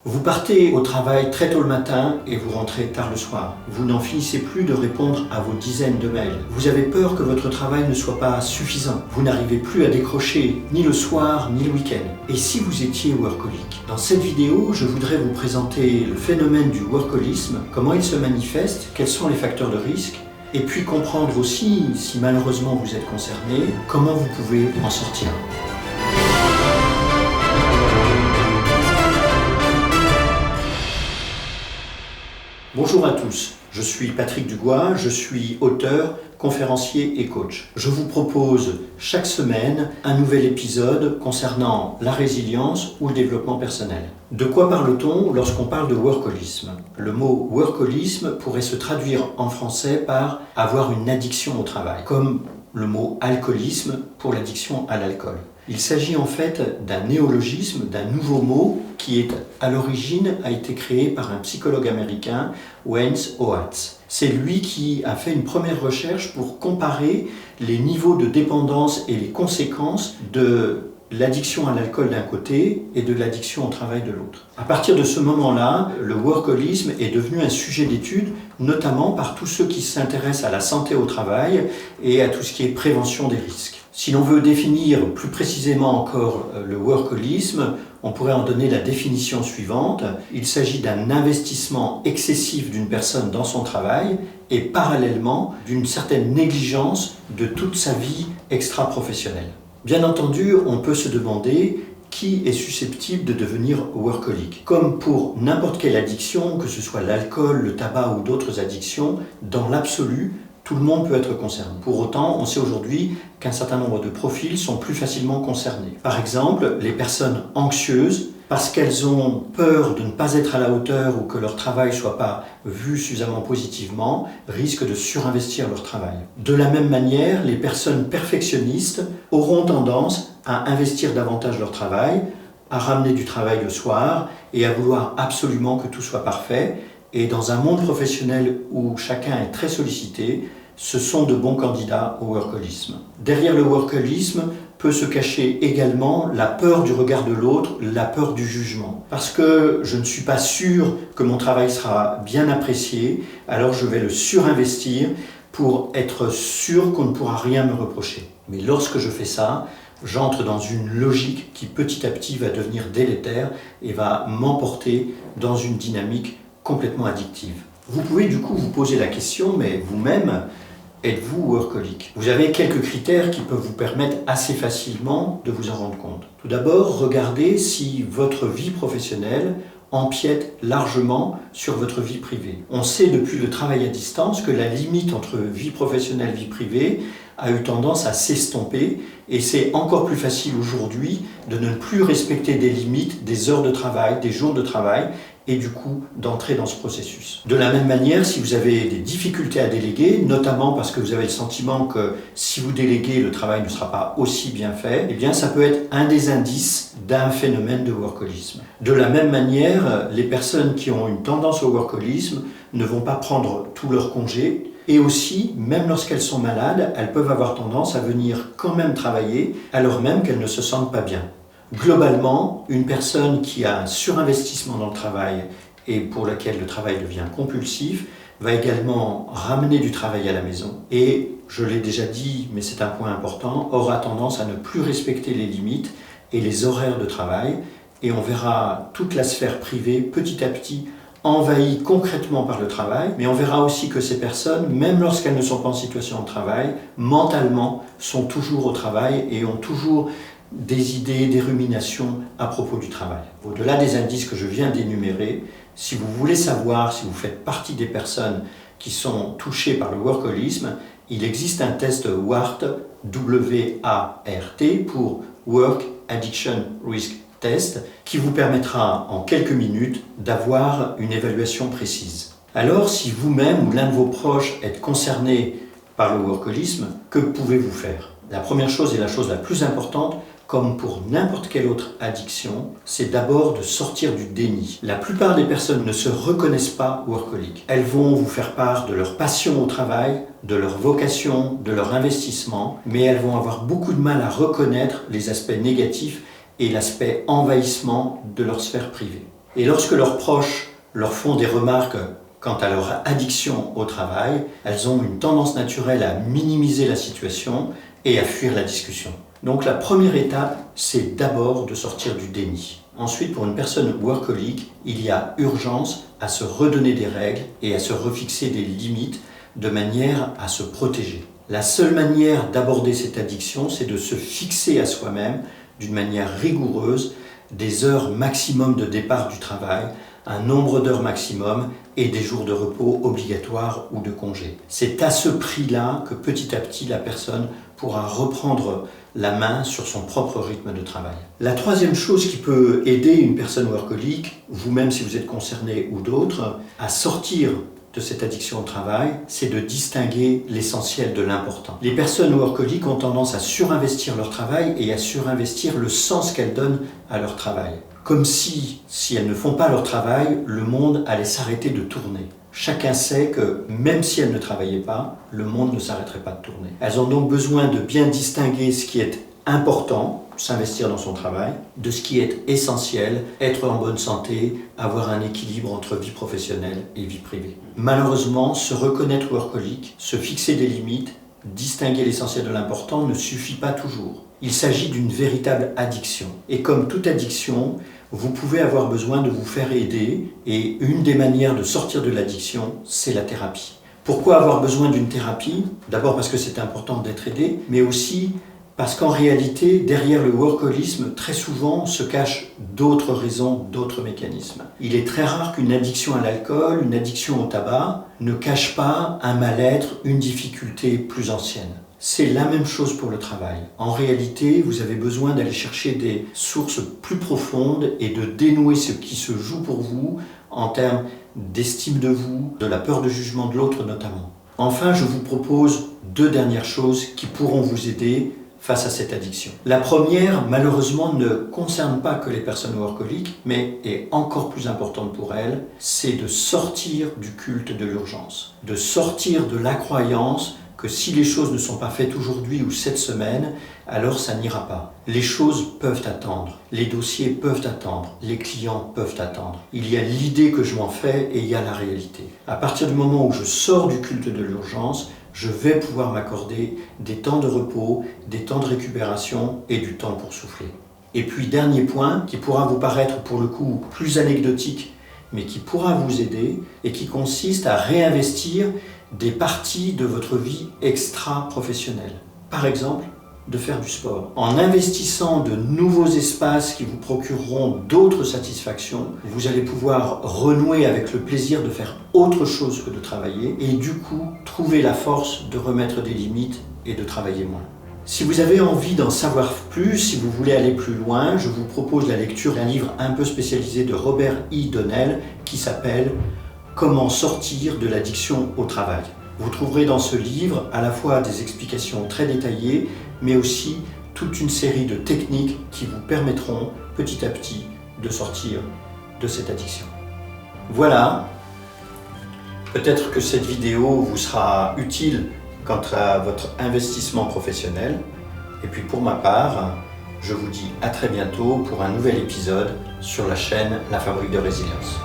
Vous partez au travail très tôt le matin et vous rentrez tard le soir. Vous n'en finissez plus de répondre à vos dizaines de mails. Vous avez peur que votre travail ne soit pas suffisant. Vous n'arrivez plus à décrocher ni le soir ni le week-end. Et si vous étiez workaholic? Dans cette vidéo, je voudrais vous présenter le phénomène du workaholisme, comment il se manifeste, quels sont les facteurs de risque, et puis comprendre aussi, si malheureusement vous êtes concerné, comment vous pouvez en sortir. Bonjour à tous, je suis Patrick Dugois, je suis auteur, conférencier et coach. Je vous propose chaque semaine un nouvel épisode concernant la résilience ou le développement personnel. De quoi parle-t-on lorsqu'on parle de workaholisme? Le mot workaholisme pourrait se traduire en français par avoir une addiction au travail, comme le mot alcoolisme pour l'addiction à l'alcool. Il s'agit en fait d'un néologisme, d'un nouveau mot qui est à l'origine a été créé par un psychologue américain, Wayne Oates. C'est lui qui a fait une première recherche pour comparer les niveaux de dépendance et les conséquences de l'addiction à l'alcool d'un côté et de l'addiction au travail de l'autre. À partir de ce moment-là, le workaholisme est devenu un sujet d'étude, notamment par tous ceux qui s'intéressent à la santé au travail et à tout ce qui est prévention des risques. Si l'on veut définir plus précisément encore le workaholisme, on pourrait en donner la définition suivante. Il s'agit d'un investissement excessif d'une personne dans son travail et parallèlement d'une certaine négligence de toute sa vie extra-professionnelle. Bien entendu, on peut se demander qui est susceptible de devenir workaholic. Comme pour n'importe quelle addiction, que ce soit l'alcool, le tabac ou d'autres addictions, dans l'absolu, tout le monde peut être concerné. Pour autant, on sait aujourd'hui qu'un certain nombre de profils sont plus facilement concernés. Par exemple, les personnes anxieuses, parce qu'elles ont peur de ne pas être à la hauteur ou que leur travail ne soit pas vu suffisamment positivement, risquent de surinvestir leur travail. De la même manière, les personnes perfectionnistes auront tendance à investir davantage leur travail, à ramener du travail le soir et à vouloir absolument que tout soit parfait. Et dans un monde professionnel où chacun est très sollicité, ce sont de bons candidats au workaholisme. Derrière le workaholisme peut se cacher également la peur du regard de l'autre, la peur du jugement. Parce que je ne suis pas sûr que mon travail sera bien apprécié, alors je vais le surinvestir pour être sûr qu'on ne pourra rien me reprocher. Mais lorsque je fais ça, j'entre dans une logique qui petit à petit va devenir délétère et va m'emporter dans une dynamique complètement addictive. Vous pouvez du coup vous poser la question, mais vous-même, êtes-vous workaholic? Vous avez quelques critères qui peuvent vous permettre assez facilement de vous en rendre compte. Tout d'abord, regardez si votre vie professionnelle empiète largement sur votre vie privée. On sait depuis le travail à distance que la limite entre vie professionnelle et vie privée a eu tendance à s'estomper et c'est encore plus facile aujourd'hui de ne plus respecter des limites, des heures de travail, des jours de travail et du coup d'entrer dans ce processus. De la même manière, si vous avez des difficultés à déléguer, notamment parce que vous avez le sentiment que si vous déléguez, le travail ne sera pas aussi bien fait, eh bien ça peut être un des indices d'un phénomène de workaholisme. De la même manière, les personnes qui ont une tendance au workaholisme ne vont pas prendre tous leurs congés et aussi, même lorsqu'elles sont malades, elles peuvent avoir tendance à venir quand même travailler alors même qu'elles ne se sentent pas bien. Globalement, une personne qui a un surinvestissement dans le travail et pour laquelle le travail devient compulsif va également ramener du travail à la maison et, je l'ai déjà dit, mais c'est un point important, aura tendance à ne plus respecter les limites et les horaires de travail et on verra toute la sphère privée petit à petit envahie concrètement par le travail, mais on verra aussi que ces personnes, même lorsqu'elles ne sont pas en situation de travail, mentalement sont toujours au travail et ont toujours des idées, des ruminations à propos du travail. Au-delà des indices que je viens d'énumérer, si vous voulez savoir si vous faites partie des personnes qui sont touchées par le workaholisme, il existe un test WART, W-A-R-T, pour Work Addiction Risk Test, qui vous permettra en quelques minutes d'avoir une évaluation précise. Alors, si vous-même ou l'un de vos proches êtes concerné par le workaholisme, que pouvez-vous faire? La première chose et la chose la plus importante, comme pour n'importe quelle autre addiction, c'est d'abord de sortir du déni. La plupart des personnes ne se reconnaissent pas workaholic. Elles vont vous faire part de leur passion au travail, de leur vocation, de leur investissement, mais elles vont avoir beaucoup de mal à reconnaître les aspects négatifs et l'aspect envahissement de leur sphère privée. Et lorsque leurs proches leur font des remarques quant à leur addiction au travail, elles ont une tendance naturelle à minimiser la situation et à fuir la discussion. Donc la première étape, c'est d'abord de sortir du déni. Ensuite, pour une personne workaholic, il y a urgence à se redonner des règles et à se refixer des limites de manière à se protéger. La seule manière d'aborder cette addiction, c'est de se fixer à soi-même d'une manière rigoureuse des heures maximum de départ du travail, un nombre d'heures maximum et des jours de repos obligatoires ou de congés. C'est à ce prix-là que petit à petit la personne pourra reprendre la main sur son propre rythme de travail. La troisième chose qui peut aider une personne workaholic, vous-même si vous êtes concerné ou d'autres, à sortir de cette addiction au travail, c'est de distinguer l'essentiel de l'important. Les personnes workaholic ont tendance à surinvestir leur travail et à surinvestir le sens qu'elles donnent à leur travail. Comme si elles ne font pas leur travail, le monde allait s'arrêter de tourner. Chacun sait que même si elles ne travaillaient pas, le monde ne s'arrêterait pas de tourner. Elles ont donc besoin de bien distinguer ce qui est important, s'investir dans son travail, de ce qui est essentiel, être en bonne santé, avoir un équilibre entre vie professionnelle et vie privée. Malheureusement, se reconnaître workaholic, se fixer des limites, distinguer l'essentiel de l'important ne suffit pas toujours. Il s'agit d'une véritable addiction. Et comme toute addiction, vous pouvez avoir besoin de vous faire aider et une des manières de sortir de l'addiction, c'est la thérapie. Pourquoi avoir besoin d'une thérapie ? D'abord parce que c'est important d'être aidé, mais aussi parce qu'en réalité, derrière le workaholisme, très souvent se cachent d'autres raisons, d'autres mécanismes. Il est très rare qu'une addiction à l'alcool, une addiction au tabac, ne cache pas un mal-être, une difficulté plus ancienne. C'est la même chose pour le travail. En réalité, vous avez besoin d'aller chercher des sources plus profondes et de dénouer ce qui se joue pour vous en termes d'estime de vous, de la peur de jugement de l'autre notamment. Enfin, je vous propose 2 dernières choses qui pourront vous aider face à cette addiction. La première, malheureusement, ne concerne pas que les personnes workaholiques, mais est encore plus importante pour elles, c'est de sortir du culte de l'urgence, de sortir de la croyance que si les choses ne sont pas faites aujourd'hui ou cette semaine, alors ça n'ira pas. Les choses peuvent attendre, les dossiers peuvent attendre, les clients peuvent attendre. Il y a l'idée que je m'en fais et il y a la réalité. À partir du moment où je sors du culte de l'urgence, je vais pouvoir m'accorder des temps de repos, des temps de récupération et du temps pour souffler. Et puis dernier point, qui pourra vous paraître pour le coup plus anecdotique, mais qui pourra vous aider et qui consiste à réinvestir des parties de votre vie extra-professionnelle. Par exemple, de faire du sport. En investissant de nouveaux espaces qui vous procureront d'autres satisfactions, vous allez pouvoir renouer avec le plaisir de faire autre chose que de travailler et du coup trouver la force de remettre des limites et de travailler moins. Si vous avez envie d'en savoir plus, si vous voulez aller plus loin, je vous propose la lecture d'un livre un peu spécialisé de Robert E. Donnell qui s'appelle « Comment sortir de l'addiction au travail ». Vous trouverez dans ce livre à la fois des explications très détaillées, mais aussi toute une série de techniques qui vous permettront petit à petit de sortir de cette addiction. Voilà, peut-être que cette vidéo vous sera utile quant à votre investissement professionnel. Et puis pour ma part, je vous dis à très bientôt pour un nouvel épisode sur la chaîne La Fabrique de Résilience.